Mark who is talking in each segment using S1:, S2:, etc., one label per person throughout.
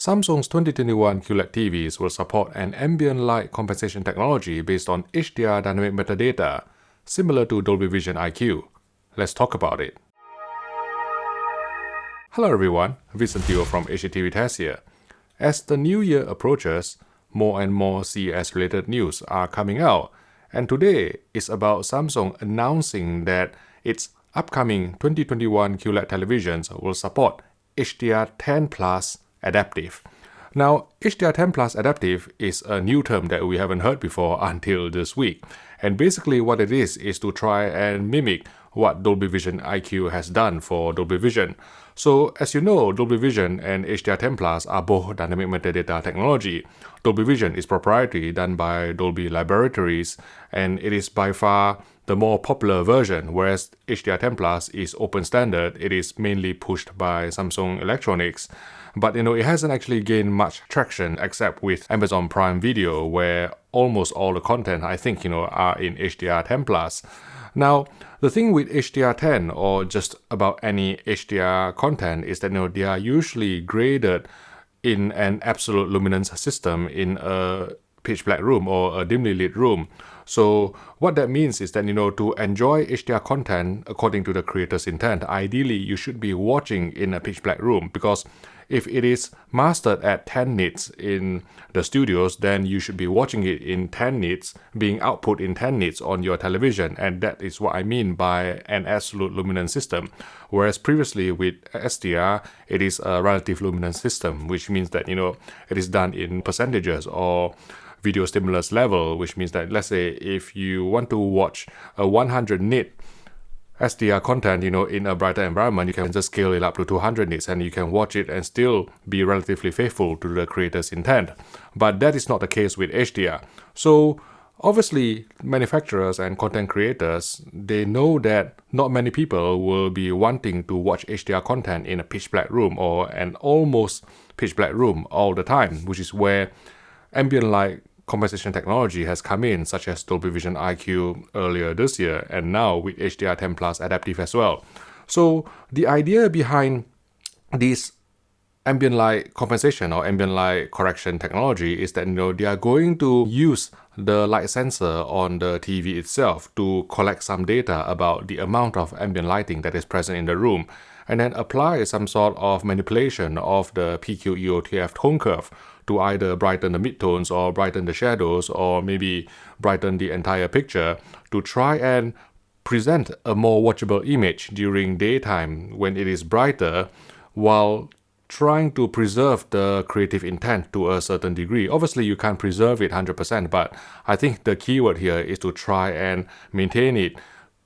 S1: Samsung's 2021 QLED TVs will support an ambient light compensation technology based on HDR dynamic metadata, similar to Dolby Vision IQ. Let's talk about it. Hello everyone, Vincent Teo from HDTV Test here. As the new year approaches, more and more CES-related news are coming out, and today is about Samsung announcing that its upcoming 2021 QLED televisions will support HDR10 Adaptive. Now, HDR10 Adaptive is a new term that we haven't heard before until this week, and basically what it is to try and mimic what Dolby Vision IQ has done for Dolby Vision. So, as you know, Dolby Vision and HDR10 are both dynamic metadata technology. Dolby Vision is proprietary, done by Dolby Laboratories, and it is by far the more popular version, whereas HDR10 is open standard. It is mainly pushed by Samsung Electronics. But it hasn't actually gained much traction except with Amazon Prime Video, where almost all the content I think are in HDR10+. Now, the thing with HDR10 or just about any HDR content is that they are usually graded in an absolute luminance system in a pitch black room or a dimly lit room. So what that means is that to enjoy HDR content according to the creator's intent, ideally you should be watching in a pitch black room, because if it is mastered at 10 nits in the studios, then you should be watching it in 10 nits, being output in 10 nits on your television, and that is what I mean by an absolute luminance system. Whereas previously with SDR, it is a relative luminance system, which means that it is done in percentages or video stimulus level, which means that, let's say, if you want to watch a 100 nit SDR content, in a brighter environment, you can just scale it up to 200 nits and you can watch it and still be relatively faithful to the creator's intent. But that is not the case with HDR. So obviously, manufacturers and content creators, they know that not many people will be wanting to watch HDR content in a pitch black room or an almost pitch black room all the time, which is where ambient light compensation technology has come in, such as Dolby Vision IQ earlier this year, and now with HDR10 Adaptive as well. So the idea behind this ambient light compensation or ambient light correction technology is that they are going to use the light sensor on the TV itself to collect some data about the amount of ambient lighting that is present in the room, and then apply some sort of manipulation of the PQ-EOTF tone curve to either brighten the midtones or brighten the shadows or maybe brighten the entire picture to try and present a more watchable image during daytime when it is brighter, while trying to preserve the creative intent to a certain degree. Obviously, you can't preserve it 100%, but I think the keyword here is to try and maintain it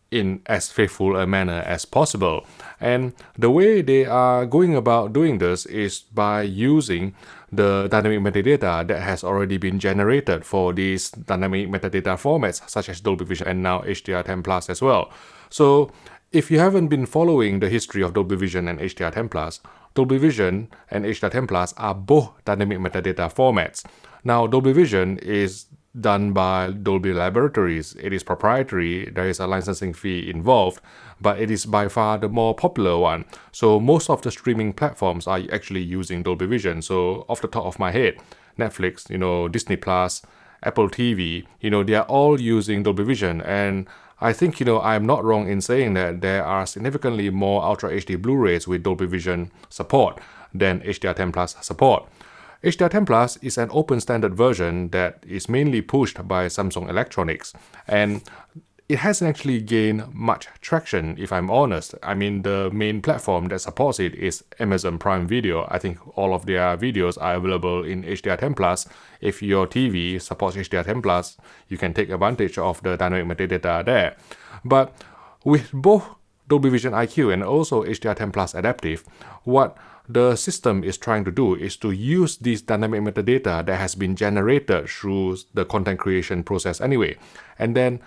S1: in as faithful a manner as possible. And the way they are going about doing this is by using the dynamic metadata that has already been generated for these dynamic metadata formats such as Dolby Vision and now HDR10 as well. So if you haven't been following the history of Dolby Vision and HDR10 Dolby Vision and HDR10 are both dynamic metadata formats. Now, Dolby Vision is done by Dolby Laboratories. It is proprietary, there is a licensing fee involved, but it is by far the more popular one. So most of the streaming platforms are actually using Dolby Vision. So off the top of my head, Netflix, Disney+, Apple TV, they are all using Dolby Vision. And I think, I'm not wrong in saying that there are significantly more Ultra HD Blu-rays with Dolby Vision support than HDR10 support. HDR10 is an open standard version that is mainly pushed by Samsung Electronics, and it hasn't actually gained much traction, if I'm honest. I mean, the main platform that supports it is Amazon Prime Video. I think all of their videos are available in HDR10+. If your TV supports HDR10+, you can take advantage of the dynamic metadata there. But with both Dolby Vision IQ and also HDR10 Adaptive, what the system is trying to do is to use this dynamic metadata that has been generated through the content creation process anyway, and then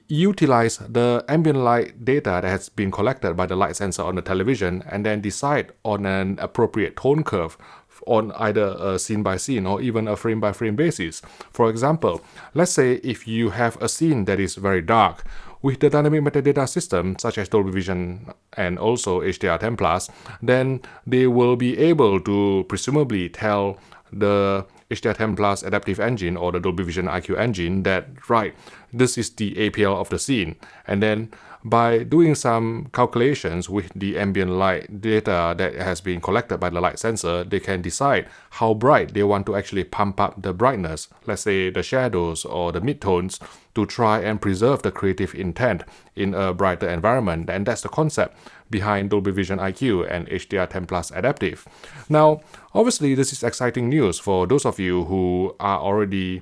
S1: utilize the ambient light data that has been collected by the light sensor on the television and then decide on an appropriate tone curve on either a scene by scene or even a frame by frame basis. For example, let's say if you have a scene that is very dark, with the dynamic metadata system, such as Dolby Vision and also HDR10+, then they will be able to presumably tell the HDR10 adaptive engine or the Dolby Vision IQ engine that, right, this is the APL of the scene. And then by doing some calculations with the ambient light data that has been collected by the light sensor, they can decide how bright they want to actually pump up the brightness, let's say the shadows or the midtones, to try and preserve the creative intent in a brighter environment. And that's the concept behind Dolby Vision IQ and HDR10 Adaptive. Now, obviously, this is exciting news for those of you who are already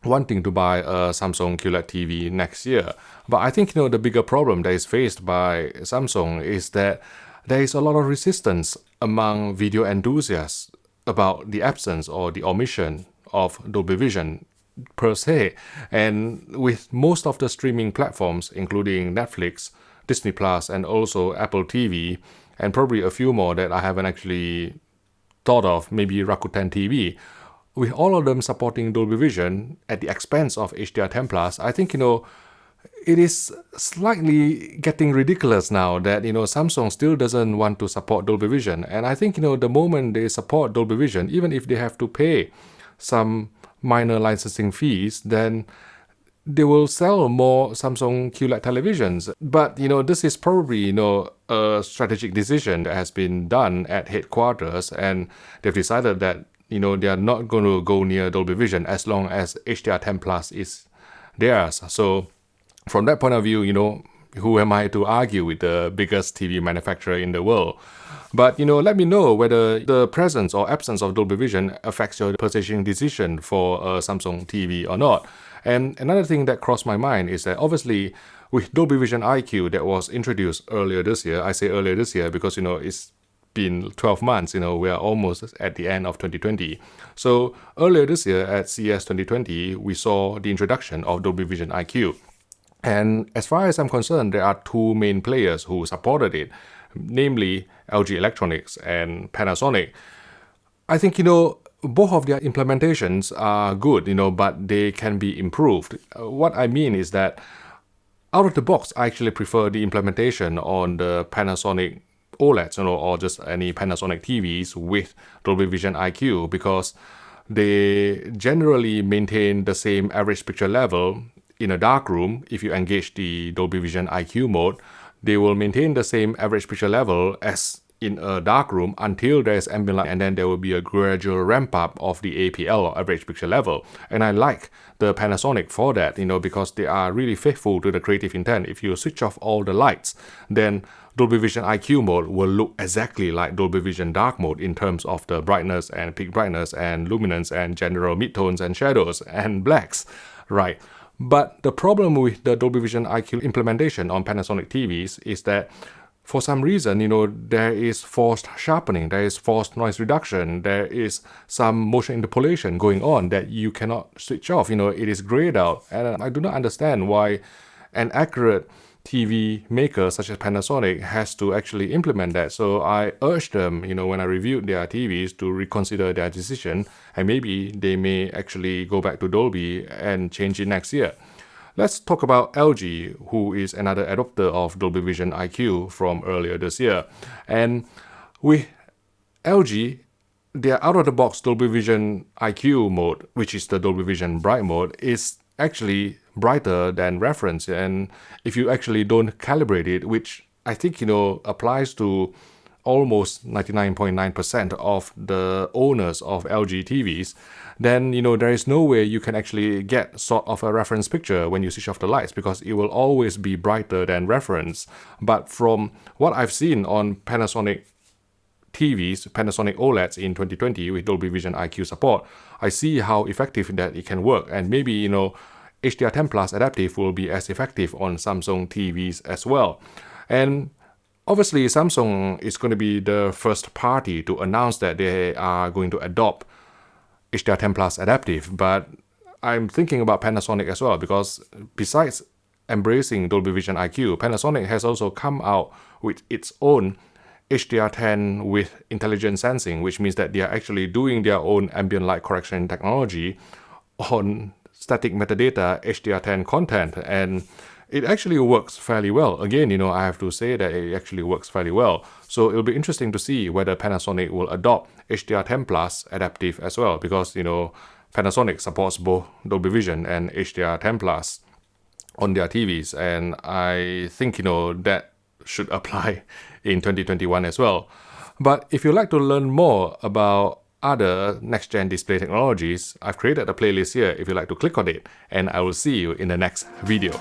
S1: wanting to buy a Samsung QLED TV next year. But I think, the bigger problem that is faced by Samsung is that there is a lot of resistance among video enthusiasts about the absence or the omission of Dolby Vision per se. And with most of the streaming platforms, including Netflix, Disney Plus, and also Apple TV, and probably a few more that I haven't actually thought of, maybe Rakuten TV, with all of them supporting Dolby Vision at the expense of HDR10+, I think, it is slightly getting ridiculous now that, Samsung still doesn't want to support Dolby Vision. And I think, the moment they support Dolby Vision, even if they have to pay some minor licensing fees, then they will sell more Samsung QLED televisions. But, this is probably, a strategic decision that has been done at headquarters, and they've decided that, they are not going to go near Dolby Vision as long as HDR10+ is theirs. So from that point of view, who am I to argue with the biggest TV manufacturer in the world? But, let me know whether the presence or absence of Dolby Vision affects your purchasing decision for a Samsung TV or not. And another thing that crossed my mind is that obviously with Dolby Vision IQ that was introduced earlier this year, I say earlier this year because, it's been 12 months, we are almost at the end of 2020. So earlier this year at CES 2020, we saw the introduction of Dolby Vision IQ. And as far as I'm concerned, there are two main players who supported it, namely LG Electronics and Panasonic. I think, both of their implementations are good, but they can be improved. What I mean is that out of the box, I actually prefer the implementation on the Panasonic OLEDs, or just any Panasonic TVs with Dolby Vision IQ, because they generally maintain the same average picture level in a dark room. If you engage the Dolby Vision IQ mode, they will maintain the same average picture level as in a dark room until there is ambient light, and then there will be a gradual ramp up of the APL or average picture level. And I like the Panasonic for that, because they are really faithful to the creative intent. If you switch off all the lights, then Dolby Vision IQ mode will look exactly like Dolby Vision dark mode in terms of the brightness and peak brightness and luminance and general midtones and shadows and blacks, right? But the problem with the Dolby Vision IQ implementation on Panasonic TVs is that for some reason, there is forced sharpening, there is forced noise reduction, there is some motion interpolation going on that you cannot switch off. It is grayed out. And I do not understand why an accurate TV maker such as Panasonic has to actually implement that. So I urge them, when I reviewed their TVs, to reconsider their decision, and maybe they may actually go back to Dolby and change it next year. Let's talk about LG, who is another adopter of Dolby Vision IQ from earlier this year. And with LG, their out-of-the-box Dolby Vision IQ mode, which is the Dolby Vision Bright mode, is actually brighter than reference. And if you actually don't calibrate it, which I think, applies to almost 99.9% of the owners of LG TVs, then, there is no way you can actually get sort of a reference picture when you switch off the lights, because it will always be brighter than reference. But from what I've seen on Panasonic TVs, Panasonic OLEDs in 2020 with Dolby Vision IQ support, I see how effective that it can work. And maybe, HDR10 Adaptive will be as effective on Samsung TVs as well. And obviously, Samsung is going to be the first party to announce that they are going to adopt HDR10 Adaptive, but I'm thinking about Panasonic as well, because besides embracing Dolby Vision IQ, Panasonic has also come out with its own HDR10 with intelligent sensing, which means that they are actually doing their own ambient light correction technology on static metadata HDR10 content. And it actually works fairly well. Again, I have to say that it actually works fairly well. So it'll be interesting to see whether Panasonic will adopt HDR10 Plus Adaptive as well, because, Panasonic supports both Dolby Vision and HDR10 Plus on their TVs, and I think, that should apply in 2021 as well. But if you'd like to learn more about other next-gen display technologies, I've created a playlist here if you'd like to click on it, and I will see you in the next video.